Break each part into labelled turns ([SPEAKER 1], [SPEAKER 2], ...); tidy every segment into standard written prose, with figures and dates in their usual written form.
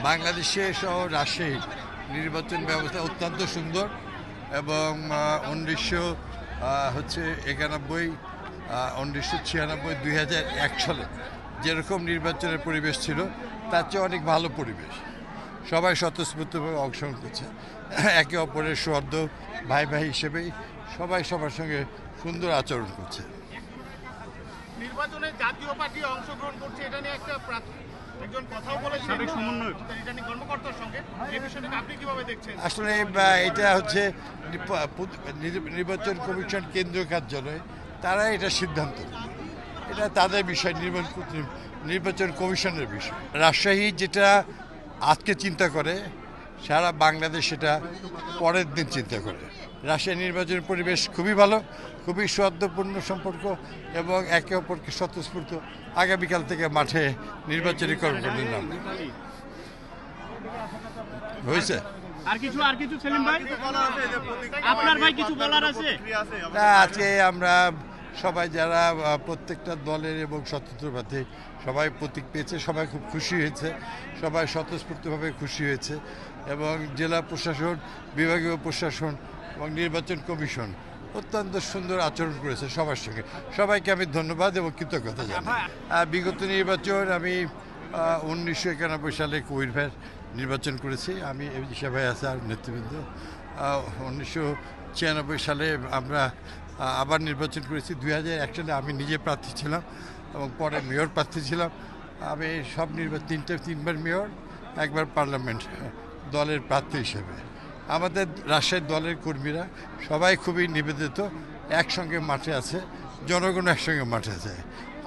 [SPEAKER 1] বাংলাদেশে সহ রাজশাহী নির্বাচন ব্যবস্থা অত্যন্ত সুন্দর এবং 1991, 1996, 2001 সালে যেরকম নির্বাচনের পরিবেশ ছিল তার চেয়ে অনেক ভালো পরিবেশ। সবাই স্বতঃস্ফূর্তভাবে অংশগ্রহণ করছে, একে অপরের সৌহার্দ্য ভাই ভাই হিসেবেই সবাই সবার সঙ্গে সুন্দর আচরণ করছে।
[SPEAKER 2] নির্বাচনে জাতীয় পার্টি অংশগ্রহণ করছে, এটা নিয়ে একজন কথাও বলেছেন রিটার্নিং কর্মকর্তার সঙ্গে, এই বিষয়টাকে আপনি কিভাবে দেখছেন?
[SPEAKER 1] আসলে এটা হচ্ছে নির্বাচন কমিশন কেন্দ্রীয় কার্যালয়, তারা এটা সিদ্ধান্ত নেবে। এটা তাদের বিষয়, নির্বাচন কমিশনের বিষয়। রাজশাহী যেটা আজকে চিন্তা করে, সারা বাংলাদেশ সেটা পরের দিন চিন্তা করে। রাজশাহী নির্বাচনের পরিবেশ খুবই ভালো, খুবই সৌহার্দ্যপূর্ণ সম্পর্ক এবং একে অপরকে স্বতঃস্ফূর্ত। আগামীকাল থেকে মাঠে নির্বাচনী কর্মকাণ্ডে নাম হয়েছে। আজকে আমরা সবাই যারা প্রত্যেকটা দলের এবং স্বতন্ত্র প্রার্থী সবাই প্রতীক পেয়েছে, সবাই খুব খুশি হয়েছে, সবাই স্বতঃস্ফূর্তভাবে খুশি হয়েছে এবং জেলা প্রশাসন, বিভাগীয় প্রশাসন এবং নির্বাচন কমিশন অত্যন্ত সুন্দর আচরণ করেছে সবার সঙ্গে। সবাইকে আমি ধন্যবাদ এবং কৃতজ্ঞতা জানাই। বিগত নির্বাচন আমি 1991 সালে কবির ভাই নির্বাচন করেছি, আমি ঈশা ভাই আছে আর নেতৃবৃন্দ। 1996 সালে আমরা আবার নির্বাচন করেছি। 2001 সালে আমি নিজে প্রার্থী ছিলাম এবং পরে মেয়র প্রার্থী ছিলাম। আমি সব তিনবার মেয়র, একবার পার্লামেন্ট দলের প্রার্থী হিসেবে। আমাদের রাজশাহীর দলের কর্মীরা সবাই খুবই নিবেদিত, একসঙ্গে মাঠে আছে, জনগণ একসঙ্গে মাঠে আছে।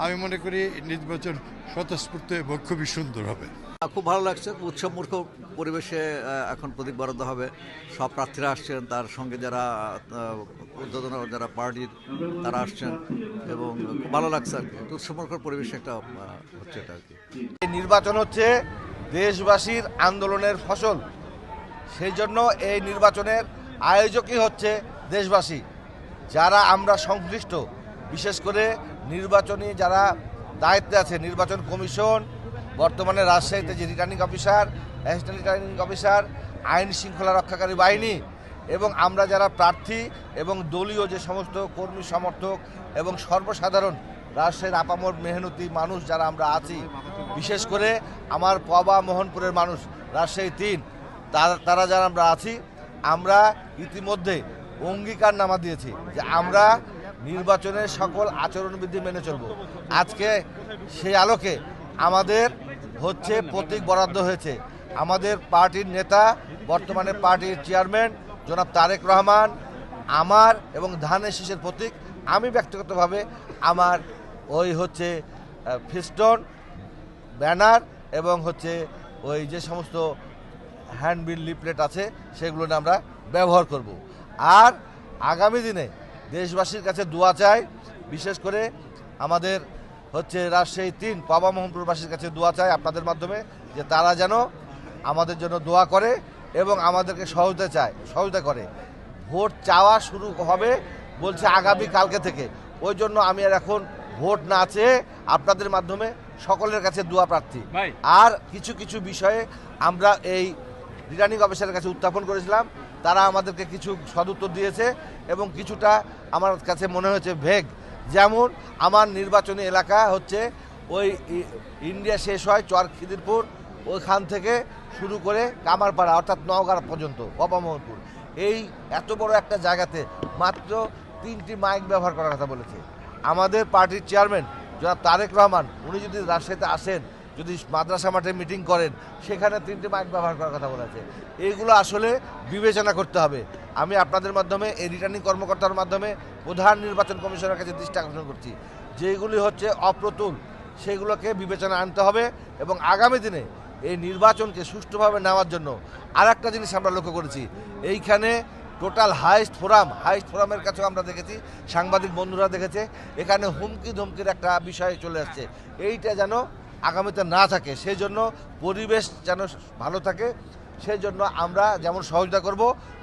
[SPEAKER 1] আমি মনে করি নির্বাচন স্বতঃস্ফূর্ত এবং খুবই সুন্দর হবে।
[SPEAKER 3] খুব ভালো লাগছে, উৎসবমুখর পরিবেশে এখন প্রতীক বরাদ্দ হবে। সব প্রার্থীরা আসছেন, তার সঙ্গে যারা উদ্বোধন যারা পার্টির তারা আসছেন এবং খুব ভালো লাগছে আর কি। উৎসবমুখর পরিবেশে একটা হচ্ছে এটা আর কি।
[SPEAKER 4] এই নির্বাচন হচ্ছে দেশবাসীর আন্দোলনের ফসল, সেই জন্য এই নির্বাচনের আয়োজকই হচ্ছে দেশবাসী। যারা আমরা সংশ্লিষ্ট, বিশেষ করে নির্বাচনী যারা দায়িত্বে আছে, নির্বাচন কমিশন, বর্তমানে রাজশাহীতে যে returning officer, assistant returning officer, আইন শৃঙ্খলা রক্ষাকারী বাহিনী এবং আমরা যারা প্রার্থী এবং দলীয় যে সমস্ত কর্মী সমর্থক এবং সর্বসাধারণ রাজশাহীর আপামর মেহনতি মানুষ যারা আমরা আছি, বিশেষ করে আমার পবা মোহনপুরের মানুষ, রাজশাহী 3, তারা যারা আমরা আছি, আমরা ইতিমধ্যে অঙ্গীকারনামা দিয়েছি যে আমরা নির্বাচনের সকল আচরণবিধি মেনে চলব। আজকে সেই আলোকে আমাদের হচ্ছে প্রতীক বরাদ্দ হয়েছে। আমাদের পার্টির নেতা, বর্তমানে পার্টির চেয়ারম্যান জনাব তারেক রহমান, আমার এবং ধানের শীষের প্রতীক, আমি ব্যক্তিগতভাবে আমার ওই হচ্ছে ফেস্টন, ব্যানার এবং হচ্ছে ওই যে সমস্ত হ্যান্ডবিল লিফলেট আছে সেগুলো আমরা ব্যবহার করব। আর আগামী দিনে দেশবাসীর কাছে দোয়া চাই, বিশেষ করে আমাদের হচ্ছে রাজশাহী 3 পাবা মোহনপুরবাসীর কাছে দোয়া চাই আপনাদের মাধ্যমে, যে তারা যেন আমাদের জন্য দোয়া করে এবং আমাদেরকে সহযোগিতা করে। ভোট চাওয়া শুরু হবে বলছে আগামী কালকে থেকে, ওই জন্য আমি আর এখন ভোট না চেয়ে আপনাদের মাধ্যমে সকলের কাছে দোয়া প্রার্থী। আর কিছু কিছু বিষয়ে আমরা এই রিটার্নিং অফিসারের কাছে উত্থাপন করেছিলাম, তারা আমাদেরকে কিছু সদুত্তর দিয়েছে এবং কিছুটা আমার কাছে মনে হয়েছে ভেগ। যেমন আমার নির্বাচনী এলাকা হচ্ছে ওই ইন্ডিয়া শেষ হয় চর খিদিরপুর, ওইখান থেকে শুরু করে কামারপাড়া অর্থাৎ নওগাঁ পর্যন্ত পবামোহনপুর, এই এত বড় একটা জায়গাতে মাত্র 3টি মাইক ব্যবহার করার কথা বলেছে। আমাদের পার্টির চেয়ারম্যান জনাব তারেক রহমান, উনি যদি রাজশাহীতে আসেন, যদি মাদ্রাসা মাঠে মিটিং করেন, সেখানে 3টি মাইক ব্যবহার করার কথা বলেছে। এইগুলো আসলে বিবেচনা করতে হবে। আমি আপনাদের মাধ্যমে এই রিটার্নিং কর্মকর্তার মাধ্যমে প্রধান নির্বাচন কমিশনের কাছে দৃষ্টি আকর্ষণ করছি, যেগুলি হচ্ছে অপ্রতুল সেগুলোকে বিবেচনা আনতে হবে এবং আগামী দিনে এই নির্বাচনকে সুষ্ঠুভাবে নেওয়ার জন্য আর একটা জিনিস আমরা লক্ষ্য করেছি, এইখানে টোটাল হাইস্ট ফোরামের কাছেও আমরা দেখেছি, সাংবাদিক বন্ধুরা দেখেছে, এখানে হুমকি ধমকির একটা বিষয় চলে আসছে। এইটা যেন আগামীতে না থাকে, সেই জন্য পরিবেশ যেন ভালো থাকে, সেই জন্য আমরা যেমন সহযোগিতা করব,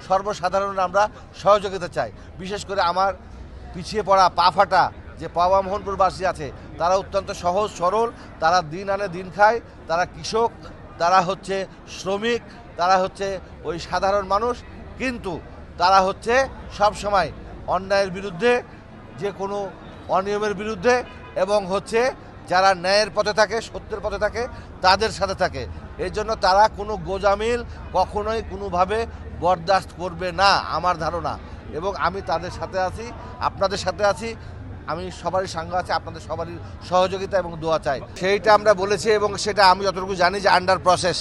[SPEAKER 4] সর্বসাধারণ আমরা সহযোগিতা চাই। বিশেষ করে আমার পিছিয়ে পড়া পা ফাটা যে পাওয়া মোহনপুরবাসী আছে, তারা অত্যন্ত সহজ সরল, তারা দিন আনে দিন খায়, তারা কৃষক তারা হচ্ছে শ্রমিক, তারা হচ্ছে ওই সাধারণ মানুষ, কিন্তু তারা হচ্ছে সব সময় অন্যায়ের বিরুদ্ধে, যে কোনো অনিয়মের বিরুদ্ধে, এবং হচ্ছে যারা ন্যায়ের পথে থাকে, সত্যের পথে থাকে, তাদের সাথে থাকে। এই জন্য তারা কোনো গোজামিল কখনোই কোনোভাবে বরদাস্ত করবে না আমার ধারণা, এবং আমি তাদের সাথে আছি, আপনাদের সাথে আছি। আমি সবারই সঙ্গে আছে, আপনাদের সবারই সহযোগিতা এবং দোয়া চাই। সেইটা আমরা বলেছি, এবং সেটা আমি যতটুকু জানি যে আন্ডার প্রসেস।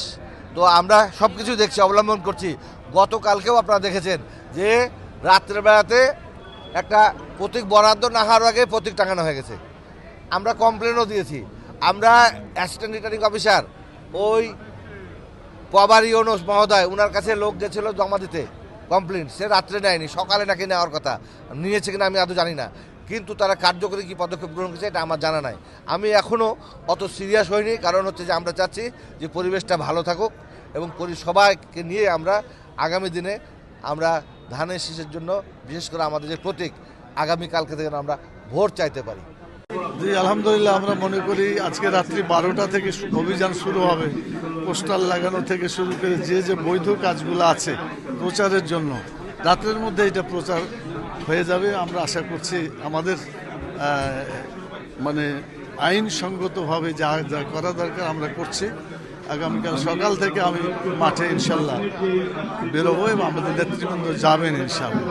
[SPEAKER 4] তো আমরা সব কিছু দেখছি, অবলম্বন করছি। গতকালকেও আপনারা দেখেছেন যে রাত্রেবেলাতে একটা প্রতীক বরাদ্দ না হওয়ার আগে প্রতীক টাঙানো হয়ে গেছে। আমরা কমপ্লেনও দিয়েছি। আমরা অ্যাসিস্ট্যান্ট রিটার্নিং অফিসার ওই পবারি ইউনুস মহোদয়, ওনার কাছে লোক গেছিল জমা দিতে কমপ্লেন, সে রাত্রে নেয়নি, সকালে নাকি নেওয়ার কথা, নিয়েছে কিনা আমি আদৌ জানি না। কিন্তু তারা কার্যকরী কী পদক্ষেপ গ্রহণ করেছে এটা আমার জানা নাই। আমি এখনও অত সিরিয়াস হইনি, কারণ হচ্ছে যে আমরা চাচ্ছি যে পরিবেশটা ভালো থাকুক, এবং সবাইকে নিয়ে আমরা আগামী দিনে আমরা ধানের শীষের জন্য, বিশেষ করে আমাদের যে প্রতীক, আগামীকালকে থেকে আমরা ভোট চাইতে পারি।
[SPEAKER 5] জি আলহামদুলিল্লাহ, আমরা মনে করি আজকে রাত্রি 12টা থেকে অভিযান শুরু হবে। পোস্টার লাগানো থেকে শুরু করে যে বৈধ কাজগুলো আছে প্রচারের জন্য, রাত্রের মধ্যে এটা প্রচার হয়ে যাবে। আমরা আশা করছি আমাদের মানে আইনসঙ্গতভাবে যা যা করা দরকার আমরা করছি। আগামীকাল সকাল থেকে আমি মাঠে ইনশাল্লাহ বেরোবো, এবং আমাদের নেতৃবৃন্দ যাবেন ইনশাল্লাহ।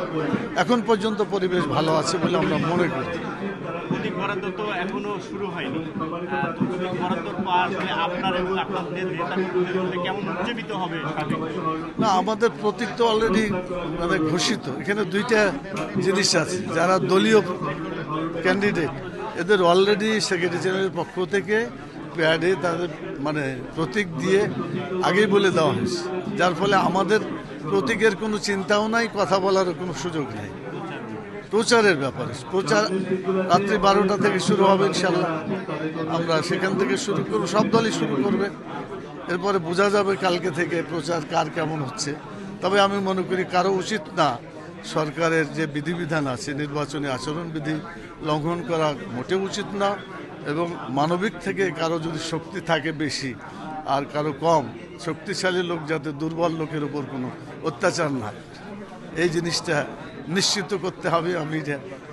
[SPEAKER 5] এখন পর্যন্ত পরিবেশ ভালো আছে বলে আমরা মনে করি।
[SPEAKER 2] প্রতীক বরাদ্দ তো এখনো শুরু হয়নি, প্রতীক বরাদ্দ আসলে আপনার এবং আপনাদের নেতাকর্মীদের মধ্যে কেমন উজ্জীবিত হবে?
[SPEAKER 5] না, আমাদের প্রতীক তো অলরেডি মানে ঘোষিত। এখানে দুইটা জিনিস আছে, যারা দলীয় ক্যান্ডিডেট এদের অলরেডি সেক্রেটারি জেনারেলের পক্ষ থেকে প্যাডে তাদের মানে প্রতীক দিয়ে আগেই বলে দেওয়া হয়েছে, যার ফলে আমাদের প্রতীকের কোনো চিন্তাও নাই, কথা বলারও কোনো সুযোগ নেই। প্রচারের ব্যাপারে প্রচার রাত্রি 12টা থেকে শুরু হবে ইনশাল্লাহ। আমরা সেখান থেকে শুরু করব, সব দলই শুরু করবে। এরপরে বোঝা যাবে কালকে থেকে প্রচার কার কেমন হচ্ছে। তবে আমি মনে করি কারো উচিত না সরকারের যে বিধিবিধান আছে, নির্বাচনী আচরণবিধি লঙ্ঘন করা মোটেও উচিত না, এবং মানবিক থেকে কারো যদি শক্তি থাকে বেশি আর কারো কম, শক্তিশালী লোক যাতে দুর্বল লোকের উপর কোনো অত্যাচার না, এই জিনিসটা নিশ্চিত করতে হবে। আমি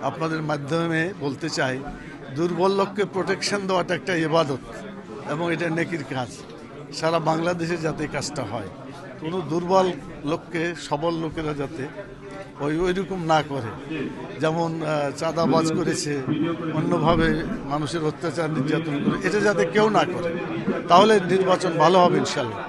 [SPEAKER 5] আপনাদের মাধ্যমে বলতে চাই, দুর্বল লোককে প্রোটেকশন দেওয়াটা একটা ইবাদত, এবং এটা নেকির কাজ। সারা বাংলাদেশে যাতে কাজটা হয়, কোনো দুর্বল লোককে সবল লোকেরা যাতে ওইরকম না করে, যেমন চাঁদাবাজ করেছে, অন্যভাবে মানুষের অত্যাচার নির্যাতন করে, এটা যাতে কেউ না করে, তাহলে নির্বাচন ভালো হবে ইনশাল্লাহ।